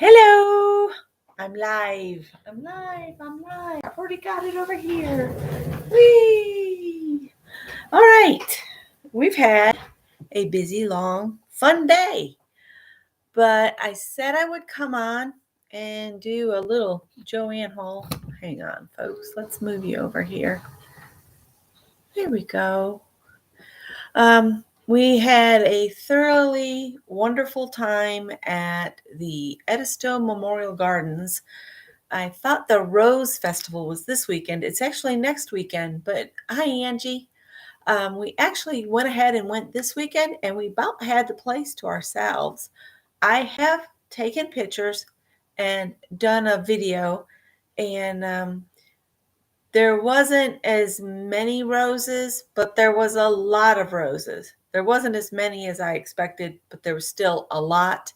Hello, I'm live. I've already got it over here. Whee! All right, we've had a busy, long, fun day, but I said I would come on and do a little Joanne haul. Hang on, folks. Let's move you over here. There we go. We had a thoroughly wonderful time at the Edisto Memorial Gardens. I thought the Rose Festival was this weekend. It's actually next weekend, but hi, Angie. We actually went ahead and went this weekend, and we about had the place to ourselves. I have taken pictures and done a video, and there wasn't as many roses, but there was a lot of roses. There wasn't as many as I expected, but there was still a lot.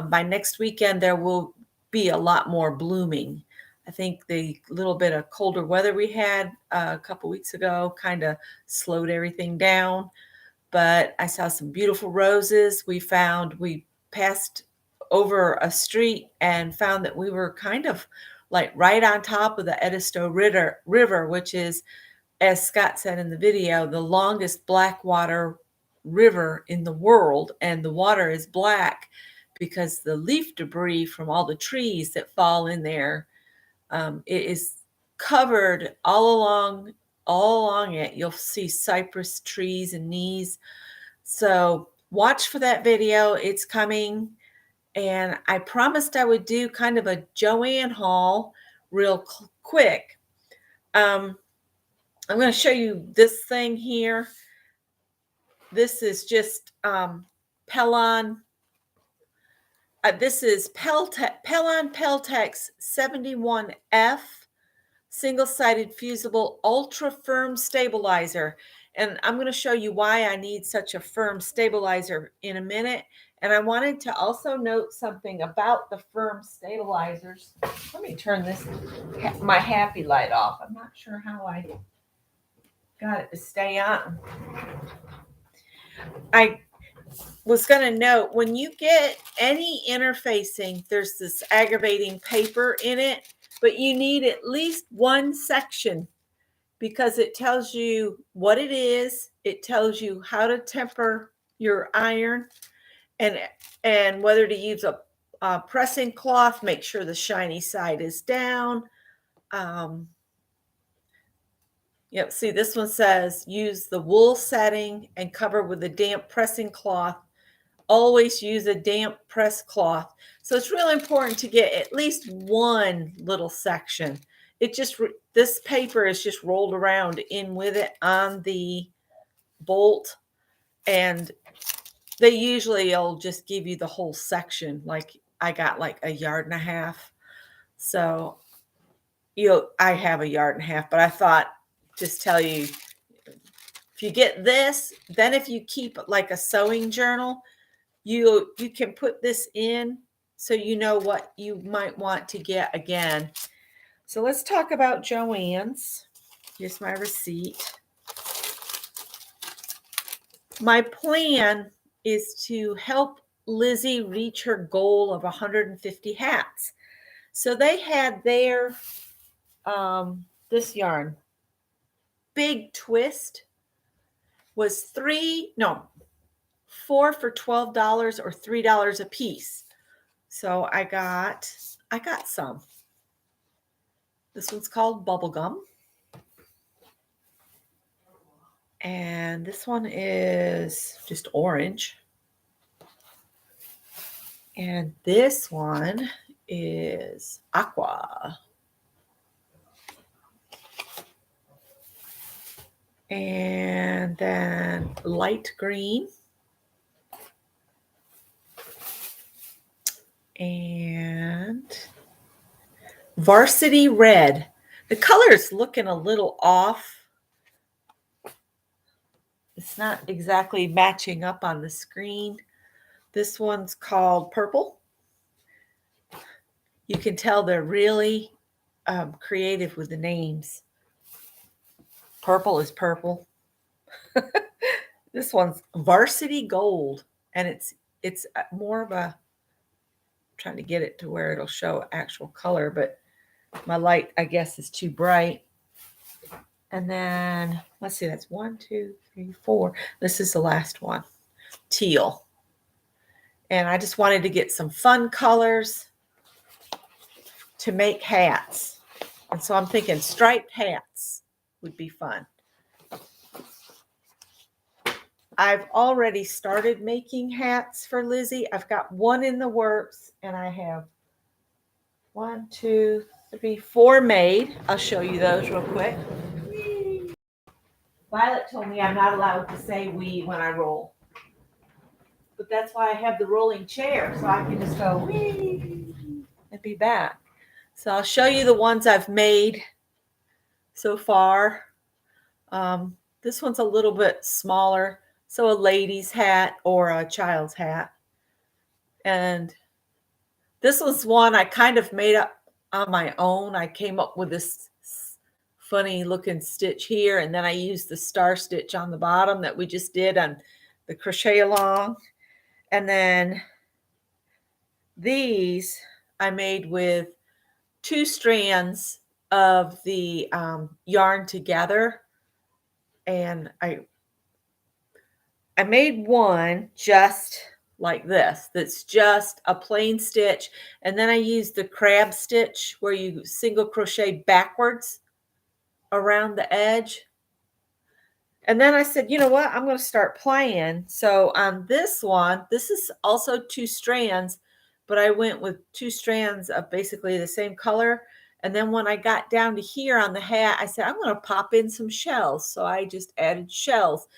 By next weekend, there will be a lot more blooming. I think the little bit of colder weather we had a couple weeks ago kind of slowed everything down. But I saw some beautiful roses. We passed over a street and found that we were kind of like right on top of the Edisto River, which is, as Scott said in the video, the longest black water river in the world. And the water is black because the leaf debris from all the trees that fall in there, it is covered all along it. You'll see cypress trees and knees. So watch for that video. It's coming. And I promised I would do kind of a Joanne haul real quick. I'm going to show you this thing here. This is just Pellon. This is Pellon Peltex 71F single-sided fusible ultra firm stabilizer. And I'm going to show you why I need such a firm stabilizer in a minute. And I wanted to also note something about the firm stabilizers. Let me turn my happy light off. I'm not sure how I got it to stay on. I was going to note, when you get any interfacing, there's this aggravating paper in it, but you need at least one section because it tells you what it is. It tells you how to temper your iron and whether to use a pressing cloth. Make sure the shiny side is down. See, this one says use the wool setting and cover with a damp pressing cloth. Always use a damp press cloth. So it's really important to get at least one little section. This paper is just rolled around in with it on the bolt, and they usually will just give you the whole section. Like I got like a yard and a half. So I have a yard and a half, but I thought just tell you, if you get this, then if you keep like a sewing journal, you can put this in so you know what you might want to get again. So let's talk about Joann's. Here's my receipt. My plan is to help Lizzie reach her goal of 150 hats. So they had their this yarn, Big Twist, was 4 for $12 or $3 a piece. So I got some. This one's called Bubblegum. And this one is just orange. And this one is Aqua. And then light green. And Varsity Red. The color is looking a little off. It's not exactly matching up on the screen. This one's called Purple. You can tell they're really creative with the names. Purple is purple. This one's Varsity Gold, and it's more of a trying to get it to where it'll show actual color, but my light, I guess, is too bright. And then, let's see, that's 1, 2, 3, 4. This is the last one, teal. And I just wanted to get some fun colors to make hats. And so I'm thinking striped hats would be fun. I've already started making hats for Lizzie. I've got one in the works, and I have 1, 2, 3, 4 made. I'll show you those real quick. Violet told me I'm not allowed to say "we" when I roll. But that's why I have the rolling chair, so I can just go "wee" and be back. So I'll show you the ones I've made so far. This one's a little bit smaller, so a lady's hat or a child's hat. And this was one I kind of made up on my own. I came up with this funny looking stitch here, and then I used the star stitch on the bottom that we just did on the crochet along. And then these I made with 2 strands of the yarn together. And I made one just like this, that's just a plain stitch. And then I used the crab stitch where you single crochet backwards around the edge. And then I said, you know what, I'm going to start playing. So on this one, this is also 2 strands, but I went with 2 strands of basically the same color. And then when I got down to here on the hat, I said, I'm going to pop in some shells. So I just added shells.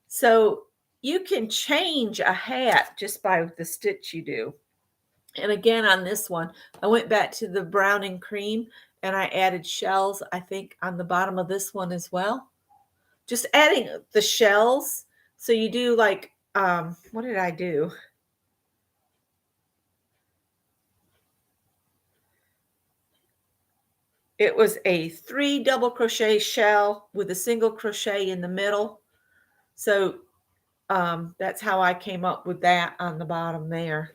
So you can change a hat just by the stitch you do. And again, on this one, I went back to the brown and cream, and I added shells, I think, on the bottom of this one as well. Just adding the shells. So you do like, what did I do? It was a 3 double crochet shell with a single crochet in the middle. So that's how I came up with that on the bottom there.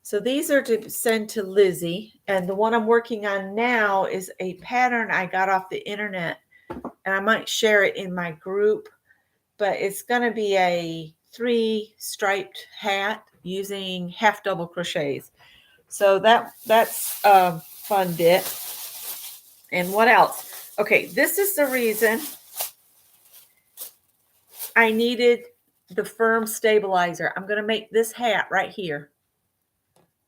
So these are to send to Lizzie. And the one I'm working on now is a pattern I got off the internet. And I might share it in my group. But it's going to be a 3 striped hat using half double crochets. So that's a fun bit. And what else? Okay, this is the reason I needed the firm stabilizer. I'm going to make this hat right here.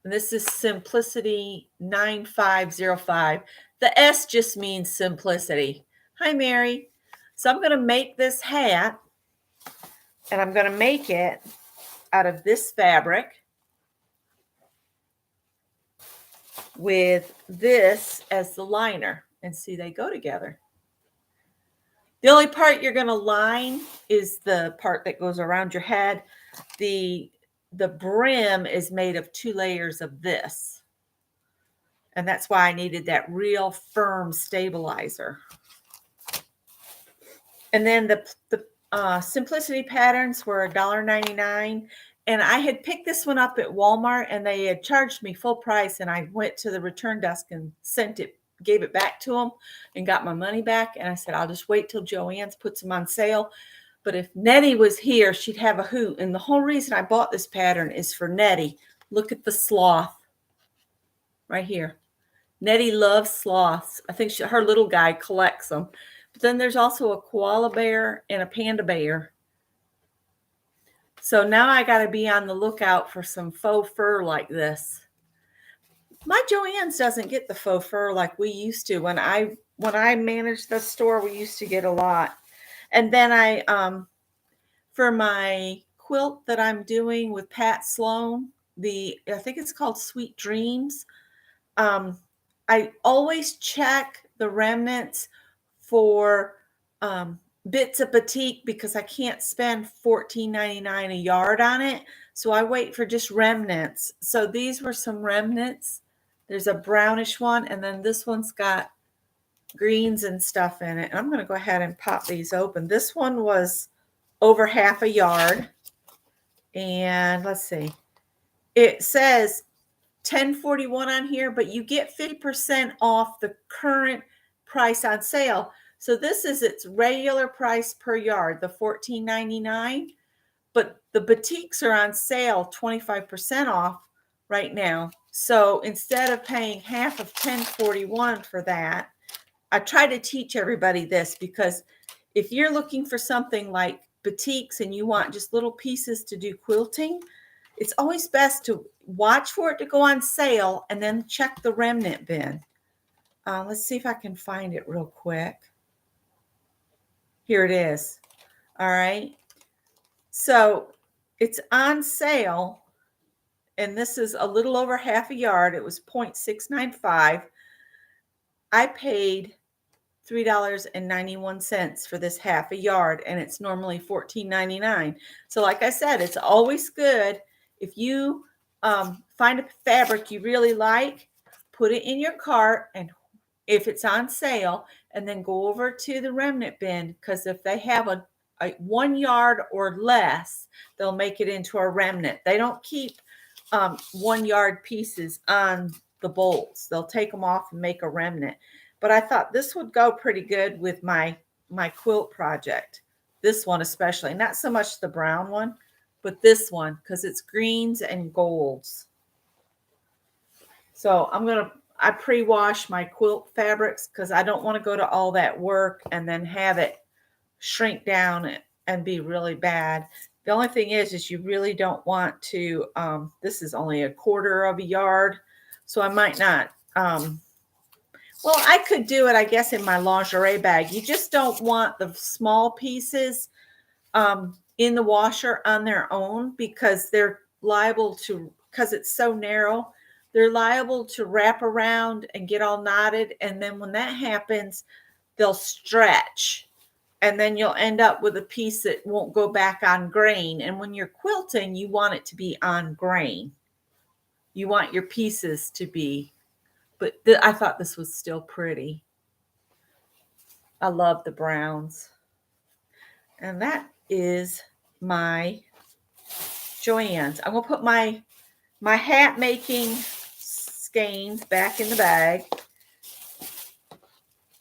And this is Simplicity 9505. The S just means simplicity. Hi, Mary. So I'm going to make this hat, and I'm going to make it out of this fabric with this as the liner. And see, they go together. The only part you're going to line is the part that goes around your head. The brim is made of 2 layers of this. And that's why I needed that real firm stabilizer. And then the Simplicity patterns were $1.99. And I had picked this one up at Walmart, and they had charged me full price. And I went to the return desk and gave it back to them and got my money back. And I said, I'll just wait till Joann's puts them on sale. But if Nettie was here, she'd have a hoot. And the whole reason I bought this pattern is for Nettie. Look at the sloth right here. Nettie loves sloths. I think her little guy collects them. But then there's also a koala bear and a panda bear. So now I got to be on the lookout for some faux fur like this. My Joann's doesn't get the faux fur like we used to. When I managed the store, we used to get a lot. And then I for my quilt that I'm doing with Pat Sloan, I think it's called Sweet Dreams. I always check the remnants for bits of batik because I can't spend $14.99 a yard on it. So I wait for just remnants. So these were some remnants. There's a brownish one, and then this one's got greens and stuff in it. And I'm going to go ahead and pop these open. This one was over half a yard. And let's see. It says $10.41 on here, but you get 50% off the current price on sale. So this is its regular price per yard, the $14.99, but the batiks are on sale 25% off right now. So instead of paying half of $10.41 for that, I try to teach everybody this, because if you're looking for something like batiks and you want just little pieces to do quilting, it's always best to watch for it to go on sale and then check the remnant bin. Let's see if I can find it real quick. Here it is. All right. So it's on sale, and this is a little over half a yard. It was 0.695. I paid $3.91 for this half a yard, and it's normally $14.99. So like I said, it's always good if you find a fabric you really like, put it in your cart, and if it's on sale, and then go over to the remnant bin, because if they have a 1 yard or less, they'll make it into a remnant. They don't keep 1 yard pieces on the bolts. They'll take them off and make a remnant. But I thought this would go pretty good with my quilt project. This one especially, not so much the brown one, but this one, because it's greens and golds. So I pre-wash my quilt fabrics, because I don't want to go to all that work and then have it shrink down and be really bad. The only thing is you really don't want to, this is only 1/4 of a yard, so I might not, well, I could do it, I guess, in my lingerie bag. You just don't want the small pieces in the washer on their own, because they're liable to, because it's so narrow, they're liable to wrap around and get all knotted. And then when that happens, they'll stretch. And then you'll end up with a piece that won't go back on grain. And when you're quilting, you want it to be on grain. You want your pieces to be, but I thought this was still pretty. I love the browns. And that is my Joann's. I'm going to put my hat making skeins back in the bag,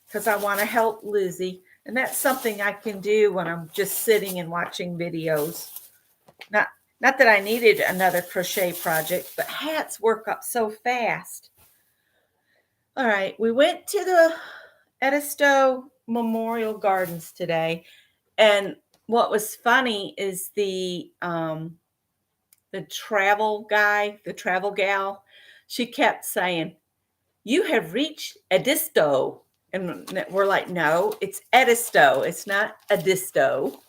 because I want to help Lizzie. And that's something I can do when I'm just sitting and watching videos. Not that I needed another crochet project, but hats work up so fast. All right, we went to the Edisto Memorial Gardens today, and what was funny is the travel guy, the travel gal, she kept saying, "You have reached Edisto." And we're like, "No, it's Edisto. It's not Edisto."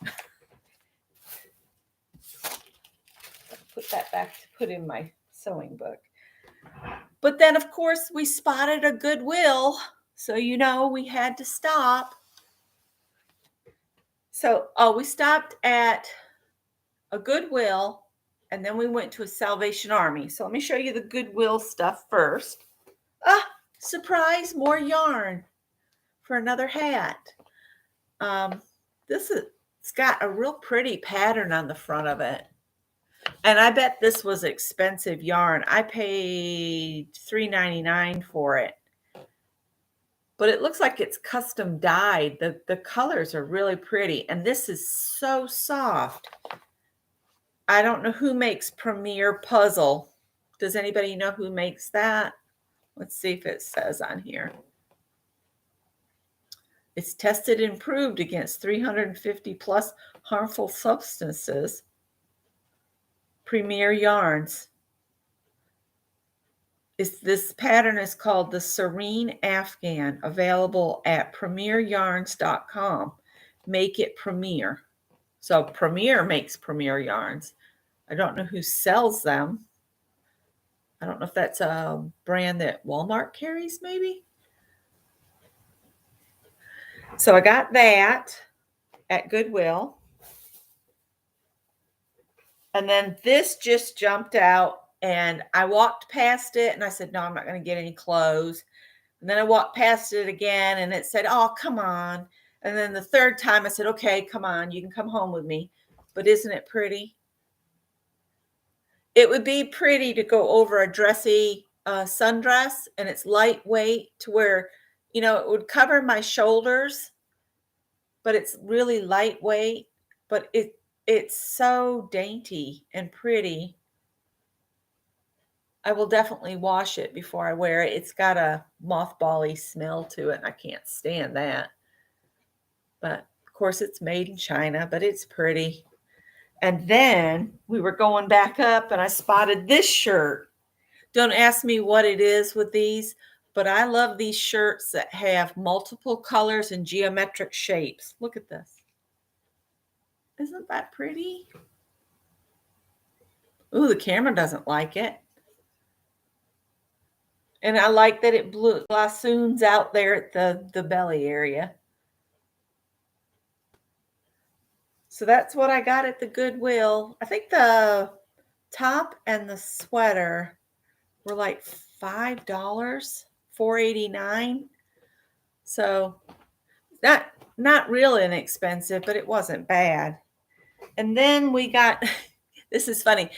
Put that back to put in my sewing book. But then, of course, we spotted a Goodwill. So, we had to stop. So, we stopped at a Goodwill, and then we went to a Salvation Army. So let me show you the Goodwill stuff first. Surprise, more yarn for another hat. It's got a real pretty pattern on the front of it. And I bet this was expensive yarn. I paid $3.99 for it. But it looks like it's custom dyed. The colors are really pretty. And this is so soft. I don't know who makes Premier Puzzle. Does anybody know who makes that? Let's see if it says on here. It's tested and proved against 350 plus harmful substances. Premier Yarns. This pattern is called the Serene Afghan, available at premieryarns.com. Make it Premier. So Premier makes Premier Yarns. I don't know who sells them. I don't know if that's a brand that Walmart carries, maybe. So I got that at Goodwill. And then this just jumped out, and I walked past it and I said, no, I'm not going to get any clothes. And then I walked past it again and it said, oh, come on. And then the third time I said, okay, come on, you can come home with me. But isn't it pretty? It would be pretty to go over a dressy sundress, and it's lightweight to where, it would cover my shoulders, but it's really lightweight, but it's so dainty and pretty. I will definitely wash it before I wear it. It's got a mothbally smell to it, and I can't stand that. But of course, it's made in China, but it's pretty. And then we were going back up, and I spotted this shirt. Don't ask me what it is with these, but I love these shirts that have multiple colors and geometric shapes. Look at this. Isn't that pretty? Ooh, the camera doesn't like it. And I like that it lassoons out there at the belly area. So that's what I got at the Goodwill. I think the top and the sweater were like $5, $4.89. So not really inexpensive, but it wasn't bad. And then we got this is funny.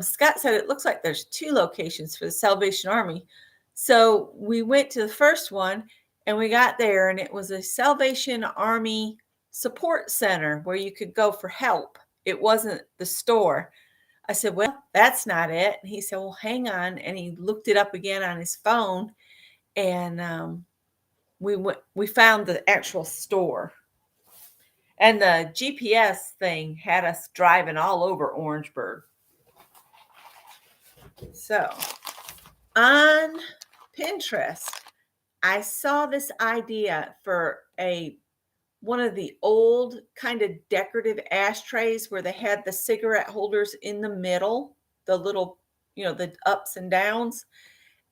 Scott said it looks like there's 2 locations for the Salvation Army. So we went to the first one, and we got there, and it was a Salvation Army support center where you could go for help. It wasn't the store. I said, well, that's not it. And he said, well, hang on. And he looked it up again on his phone, and we found the actual store. And the GPS thing had us driving all over Orangeburg. So on Pinterest, I saw this idea for one of the old kind of decorative ashtrays where they had the cigarette holders in the middle, the little, the ups and downs,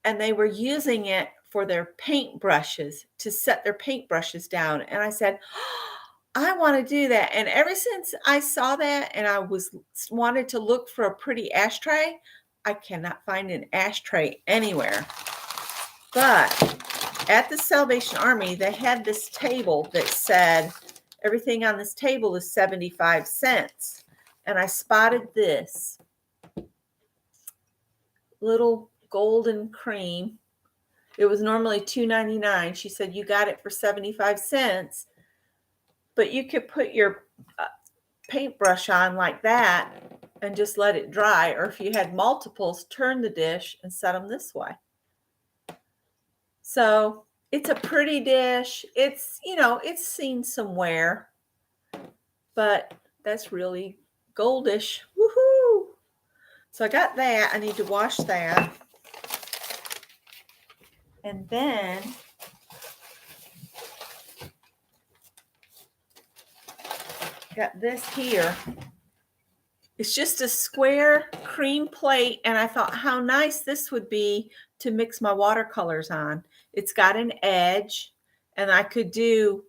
and they were using it for their paintbrushes to set their paintbrushes down. And I said, I want to do that. And ever since I saw that and I wanted to look for a pretty ashtray, I cannot find an ashtray anywhere. But at the Salvation Army, they had this table that said everything on this table is 75 cents. And I spotted this little golden cream. It was normally $2.99. She said, you got it for 75 cents. But you could put your paintbrush on like that and just let it dry. Or if you had multiples, turn the dish and set them this way. So it's a pretty dish. It's, it's seen some wear, but that's really goldish. Woohoo! So I got that. I need to wash that. And then got this here. It's just a square cream plate, and I thought how nice this would be to mix my watercolors on. It's got an edge, and I could do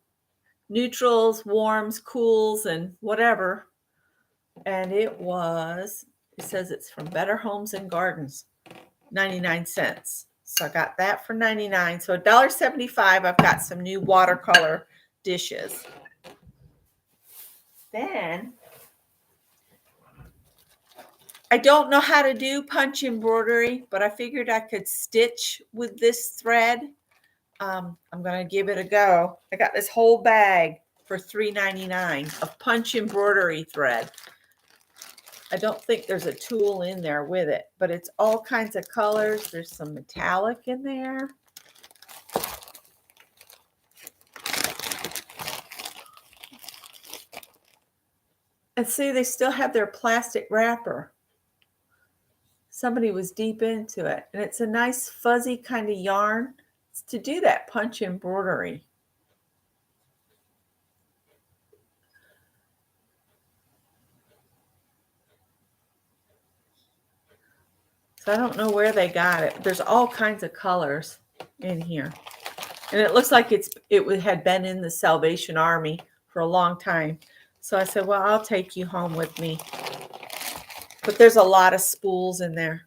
neutrals, warms, cools, and whatever. And it says it's from Better Homes and Gardens, 99 cents. So I got that for 99. So $1.75, I've got some new watercolor dishes. Then I don't know how to do punch embroidery, but I figured I could stitch with this thread. I'm going to give it a go. I got this whole bag for $3.99 of punch embroidery thread. I don't think there's a tool in there with it, but it's all kinds of colors. There's some metallic in there. And see, they still have their plastic wrapper. Somebody was deep into it. And it's a nice fuzzy kind of yarn. It's to do that punch embroidery. So I don't know where they got it. There's all kinds of colors in here. And it looks like it had been in the Salvation Army for a long time. So I said, well, I'll take you home with me. But there's a lot of spools in there.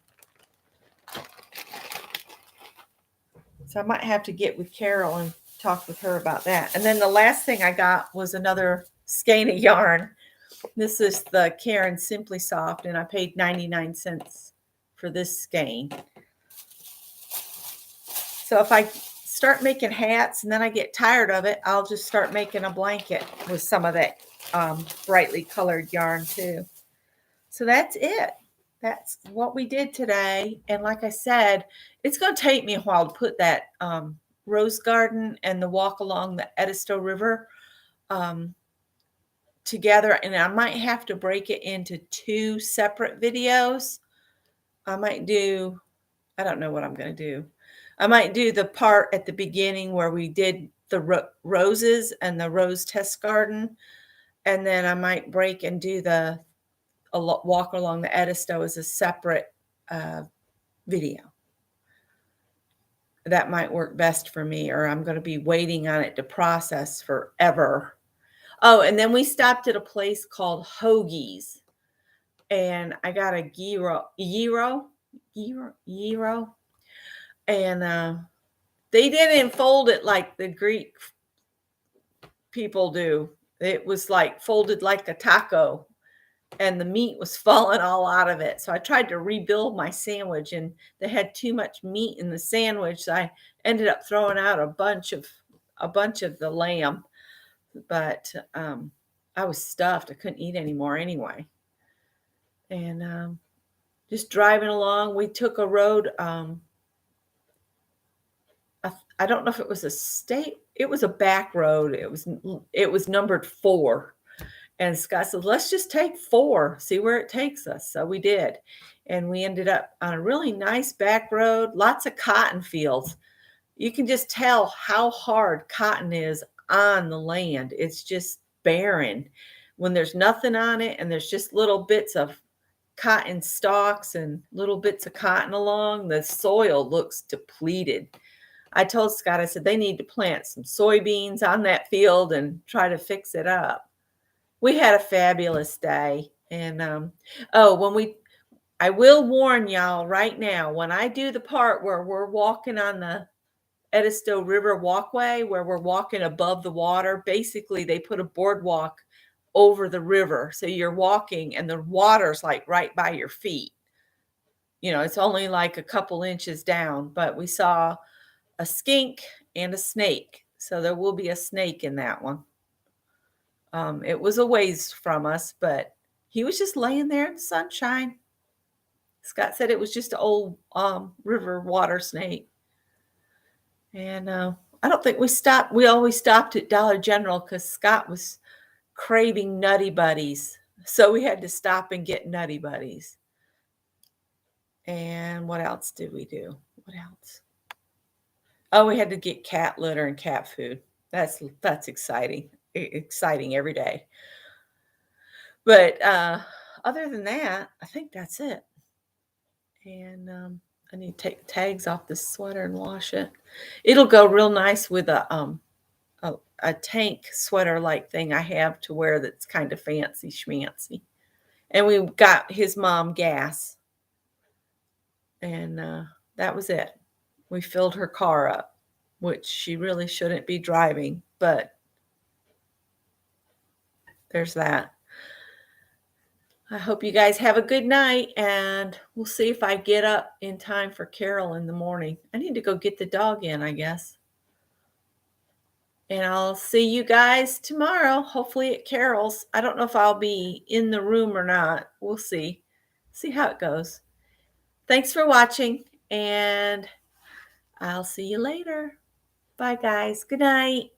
So I might have to get with Carol and talk with her about that. And then the last thing I got was another skein of yarn. This is the Karen Simply Soft, and I paid 99 cents for this skein. So if I start making hats and then I get tired of it, I'll just start making a blanket with some of that brightly colored yarn too. So that's it. That's what we did today. And like I said, it's going to take me a while to put that rose garden and the walk along the Edisto River together. And I might have to break it into 2 separate videos. I don't know what I'm going to do. I might do the part at the beginning where we did the roses and the rose test garden. And then I might break and do the walk along the Edisto as a separate video. That might work best for me, or I'm going to be waiting on it to process forever. Oh, and then we stopped at a place called Hoagie's, and I got a gyro, and they didn't fold it like the Greek people do. It was like folded like a taco, and the meat was falling all out of it. So I tried to rebuild my sandwich, and they had too much meat in the sandwich. So I ended up throwing out a bunch of the lamb, but I was stuffed. I couldn't eat anymore anyway. And just driving along, we took a road. I don't know if it was a state. It was a back road. It was numbered 4. And Scott said, let's just take 4, see where it takes us. So we did. And we ended up on a really nice back road, lots of cotton fields. You can just tell how hard cotton is on the land. It's just barren when there's nothing on it, and there's just little bits of cotton stalks and little bits of cotton along. The soil looks depleted. I told Scott, I said, they need to plant some soybeans on that field and try to fix it up. We had a fabulous day. And I will warn y'all right now, when I do the part where we're walking on the Edisto River walkway, where we're walking above the water, basically they put a boardwalk over the river. So you're walking and the water's like right by your feet. You know, it's only like a couple inches down, but we saw a skink and a snake. So there will be a snake in that one. It was a ways from us, but he was just laying there in the sunshine. Scott said it was just an old river water snake. And I don't think we stopped. We always stopped at Dollar General because Scott was craving Nutty Buddies. So we had to stop and get Nutty Buddies. And what else did we do? What else? Oh, we had to get cat litter and cat food. That's exciting. Exciting every day. But other than that, I think that's it. And I need to take the tags off this sweater and wash it. It'll go real nice with a tank sweater like thing I have to wear that's kind of fancy schmancy. And we got his mom gas. And that was it. We filled her car up, which she really shouldn't be driving, but there's that. I hope you guys have a good night, and we'll see if I get up in time for Carol in the morning. I need to go get the dog in, I guess. And I'll see you guys tomorrow, hopefully at Carol's. I don't know if I'll be in the room or not. We'll see. See how it goes. Thanks for watching, and I'll see you later. Bye, guys. Good night.